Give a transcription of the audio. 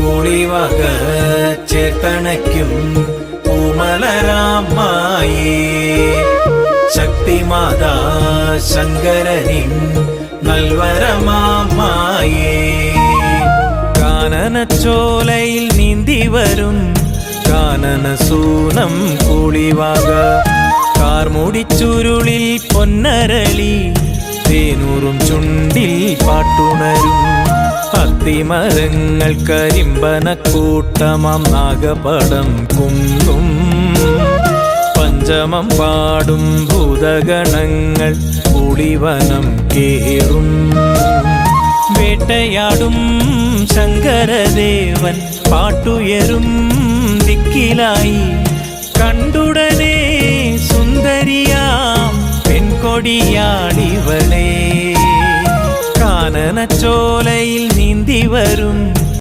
കൂളിവക ചേർത്തണയ്ക്കും പൂമലരാമായേ ശക്തിമാതാ ശങ്കരനിൻ നൽവരമാമായേ കാനനച്ചോലയിൽ നീന്തി വരും കാനനസൂനം കൂളിവക കാർമുടിച്ചുരുളിൽ പൊന്നരളി തേനൂറും ചുണ്ടിൽ പാട്ടുണരും അത്തിമരങ്ങൾ കരിമ്പനക്കൂട്ടമാം നാഗപടം കുങ്കും പഞ്ചമം പാടും ഭൂതഗണങ്ങൾ പുളിവനം കേറും വേട്ടയാടും ശങ്കരദേവൻ പാട്ടുയരും ദിക്കിലായി കണ്ടുടനെ സുന്ദരിയാം പെൺകൊടിയാളിവളെ കാനനച്ചോലയിൽ നീന്തി വരും